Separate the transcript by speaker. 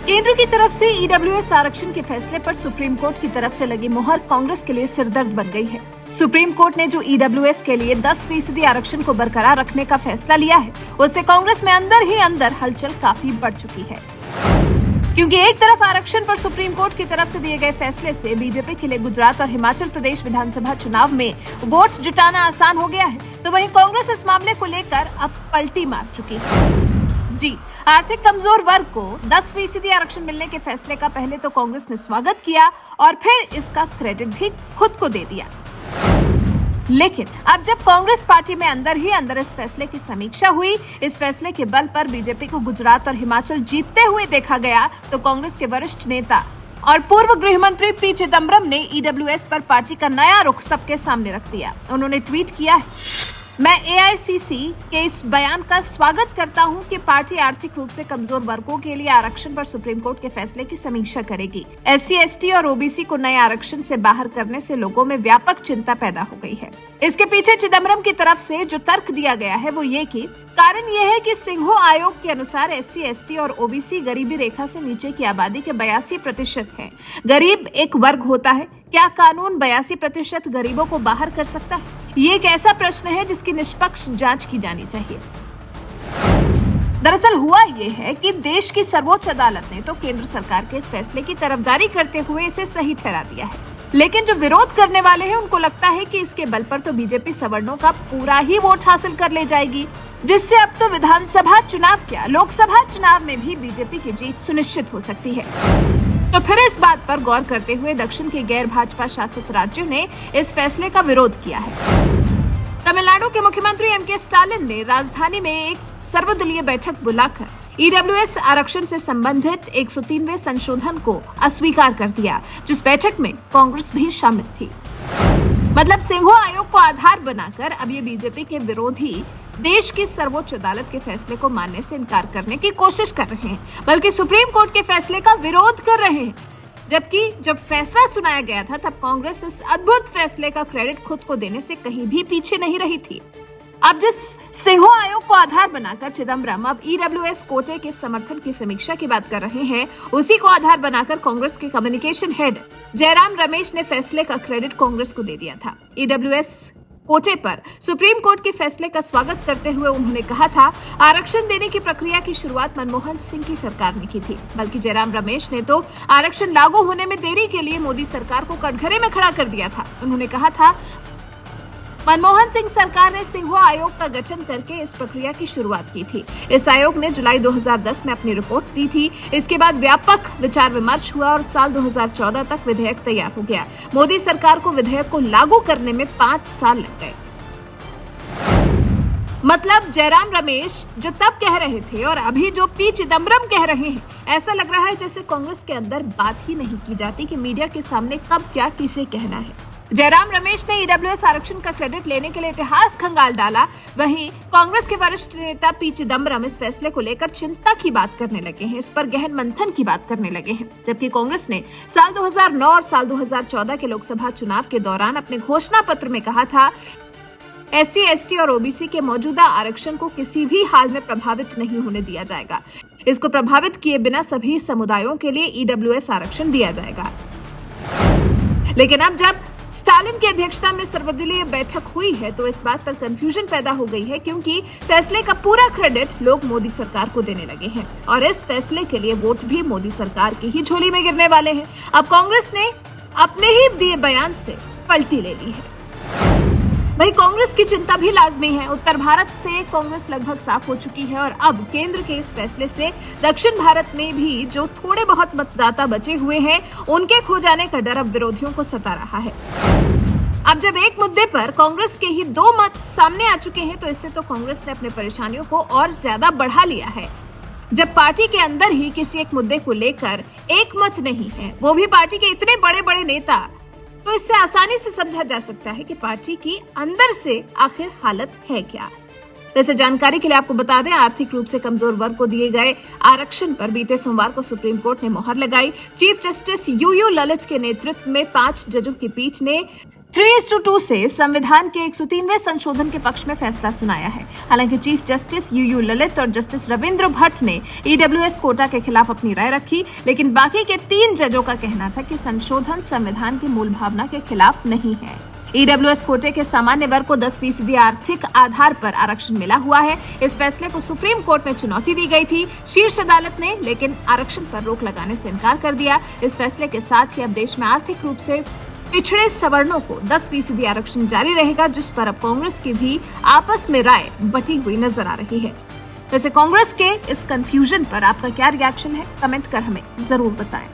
Speaker 1: केंद्र की तरफ से ईडब्ल्यूएस आरक्षण के फैसले पर सुप्रीम कोर्ट की तरफ से लगी मोहर कांग्रेस के लिए सिरदर्द बन गई है। सुप्रीम कोर्ट ने जो ईडब्ल्यूएस के लिए 10% आरक्षण को बरकरार रखने का फैसला लिया है, उससे कांग्रेस में अंदर ही अंदर हलचल काफी बढ़ चुकी है। क्योंकि एक तरफ आरक्षण पर सुप्रीम कोर्ट की तरफ से दिए गए फैसले से बीजेपी के लिए गुजरात और हिमाचल प्रदेश विधानसभा चुनाव में वोट जुटाना आसान हो गया है, तो वहीं कांग्रेस इस मामले को लेकर अब पलटी मार चुकी है। जी, आर्थिक कमजोर वर्ग को 10% आरक्षण मिलने के फैसले का पहले तो कांग्रेस ने स्वागत किया और फिर इसका क्रेडिट भी खुद को दे दिया। लेकिन अब जब कांग्रेस पार्टी में अंदर ही अंदर इस फैसले की समीक्षा हुई, इस फैसले के बल पर बीजेपी को गुजरात और हिमाचल जीतते हुए देखा गया, तो कांग्रेस के वरिष्ठ नेता और पूर्व गृह मंत्री पी चिदम्बरम ने ईडब्ल्यूएस पर पार्टी का नया रुख सबके सामने रख दिया। उन्होंने ट्वीट किया है, मैं एआईसीसी के इस बयान का स्वागत करता हूं कि पार्टी आर्थिक रूप से कमजोर वर्गों के लिए आरक्षण पर सुप्रीम कोर्ट के फैसले की समीक्षा करेगी। एससी, एसटी और ओबीसी को नए आरक्षण से बाहर करने से लोगों में व्यापक चिंता पैदा हो गई है। इसके पीछे चिदम्बरम की तरफ से जो तर्क दिया गया है वो ये कि कारण यह है कि सिंघो आयोग के अनुसार एससी, एसटी और ओबीसी गरीबी रेखा से नीचे की आबादी के 82% है। गरीब एक वर्ग होता है, क्या कानून 82% गरीबों को बाहर कर सकता है? ये एक ऐसा प्रश्न है जिसकी निष्पक्ष जांच की जानी चाहिए। दरअसल हुआ ये है कि देश की सर्वोच्च अदालत ने तो केंद्र सरकार के इस फैसले की तरफदारी करते हुए इसे सही ठहरा दिया है, लेकिन जो विरोध करने वाले हैं उनको लगता है कि इसके बल पर तो बीजेपी सवर्णों का पूरा ही वोट हासिल कर ले जाएगी, जिससे अब तो विधानसभा चुनाव क्या लोकसभा चुनाव में भी बीजेपी की जीत सुनिश्चित हो सकती है। तो फिर इस बात पर गौर करते हुए दक्षिण के गैर भाजपा शासित राज्यों ने इस फैसले का विरोध किया है। तमिलनाडु के मुख्यमंत्री एमके स्टालिन ने राजधानी में एक सर्वदलीय बैठक बुलाकर ईडब्ल्यूएस आरक्षण से संबंधित 103वें संशोधन को अस्वीकार कर दिया, जिस बैठक में कांग्रेस भी शामिल थी। मतलब सिंघो आयोग को आधार बनाकर अब ये बीजेपी के विरोधी देश की सर्वोच्च अदालत के फैसले को मानने से इनकार करने की कोशिश कर रहे हैं, बल्कि सुप्रीम कोर्ट के फैसले का विरोध कर रहे हैं। जबकि जब फैसला सुनाया गया था तब कांग्रेस इस अद्भुत फैसले का क्रेडिट खुद को देने से कहीं भी पीछे नहीं रही थी। अब जिस सिंघो आयोग को आधार बनाकर चिदम्बरम अब ईडब्ल्यूएस कोटे के समर्थन की समीक्षा की बात कर रहे हैं, उसी को आधार बनाकर कांग्रेस के कम्युनिकेशन हेड जयराम रमेश ने फैसले का क्रेडिट कांग्रेस को दे दिया था। ईडब्ल्यूएस कोटे पर सुप्रीम कोर्ट के फैसले का स्वागत करते हुए उन्होंने कहा था, आरक्षण देने की प्रक्रिया की शुरुआत मनमोहन सिंह की सरकार ने की थी, बल्कि जयराम रमेश ने तो आरक्षण लागू होने में देरी के लिए मोदी सरकार को कटघरे में खड़ा कर दिया था। उन्होंने कहा था, मनमोहन सिंह सरकार ने सिंघो आयोग का गठन करके इस प्रक्रिया की शुरुआत की थी। इस आयोग ने जुलाई 2010 में अपनी रिपोर्ट दी थी। इसके बाद व्यापक विचार विमर्श हुआ और साल 2014 तक विधेयक तैयार हो गया। मोदी सरकार को विधेयक को लागू करने में 5 साल लग गए। मतलब जयराम रमेश जो तब कह रहे थे और अभी जो पी चिदम्बरम कह रहे हैं, ऐसा लग रहा है जैसे कांग्रेस के अंदर बात ही नहीं की जाती कि मीडिया के सामने कब क्या किसे कहना है। जयराम रमेश ने ईडब्ल्यूएस आरक्षण का क्रेडिट लेने के लिए इतिहास खंगाल डाला, वहीं कांग्रेस के वरिष्ठ नेता पी चिदम्बरम इस फैसले को लेकर चिंता की बात करने लगे हैं, इस पर गहन मंथन की बात करने लगे हैं। जबकि कांग्रेस ने साल 2009 और साल 2014 के लोकसभा चुनाव के दौरान अपने घोषणा पत्र में कहा था, एससी, एसटी और ओबीसी के मौजूदा आरक्षण को किसी भी हाल में प्रभावित नहीं होने दिया जाएगा। इसको प्रभावित किए बिना सभी समुदायों के लिए ईडब्ल्यूएस आरक्षण दिया जाएगा। लेकिन अब जब स्टालिन की अध्यक्षता में सर्वदलीय बैठक हुई है तो इस बात पर कंफ्यूजन पैदा हो गई है, क्योंकि फैसले का पूरा क्रेडिट लोग मोदी सरकार को देने लगे हैं और इस फैसले के लिए वोट भी मोदी सरकार की ही झोली में गिरने वाले हैं। अब कांग्रेस ने अपने ही दिए बयान से पलटी ले ली है। वही कांग्रेस की चिंता भी लाजमी है। उत्तर भारत से कांग्रेस लगभग साफ हो चुकी है और अब केंद्र के इस फैसले से दक्षिण भारत में भी जो थोड़े बहुत मतदाता बचे हुए हैं, उनके खो जाने का डर अब विरोधियों को सता रहा है। अब जब एक मुद्दे पर कांग्रेस के ही 2 मत सामने आ चुके हैं, तो इससे तो कांग्रेस ने अपने परेशानियों को और ज्यादा बढ़ा लिया है। जब पार्टी के अंदर ही किसी एक मुद्दे को लेकर एक मत नहीं है, वो भी पार्टी के इतने बड़े बड़े नेता, तो इससे आसानी से समझा जा सकता है कि पार्टी की अंदर से आखिर हालत है क्या। वैसे जानकारी के लिए आपको बता दें, आर्थिक रूप से कमजोर वर्ग को दिए गए आरक्षण पर बीते सोमवार को सुप्रीम कोर्ट ने मोहर लगाई। चीफ जस्टिस यूयू ललित के नेतृत्व में 5 जजों की पीठ ने 3:2 से संविधान के 103वें संशोधन के पक्ष में फैसला सुनाया है। हालांकि चीफ जस्टिस यूयू ललित और जस्टिस रविंद्र भट्ट ने ईडब्ल्यूएस कोटा के खिलाफ अपनी राय रखी, लेकिन बाकी के 3 जजों का कहना था कि संशोधन संविधान की मूल भावना के खिलाफ नहीं है। ईडब्ल्यूएस कोटे के सामान्य वर्ग को 10% आर्थिक आधार पर आरक्षण मिला हुआ है। इस फैसले को सुप्रीम कोर्ट में चुनौती दी गई थी शीर्ष अदालत ने, लेकिन आरक्षण पर रोक लगाने से इनकार कर दिया। इस फैसले के साथ ही अब देश में आर्थिक रूप से पिछड़े सवर्णों को 10% आरक्षण जारी रहेगा, जिस पर अब कांग्रेस की भी आपस में राय बटी हुई नजर आ रही है। वैसे कांग्रेस के इस कंफ्यूजन पर आपका क्या रिएक्शन है, कमेंट कर हमें जरूर बताएं।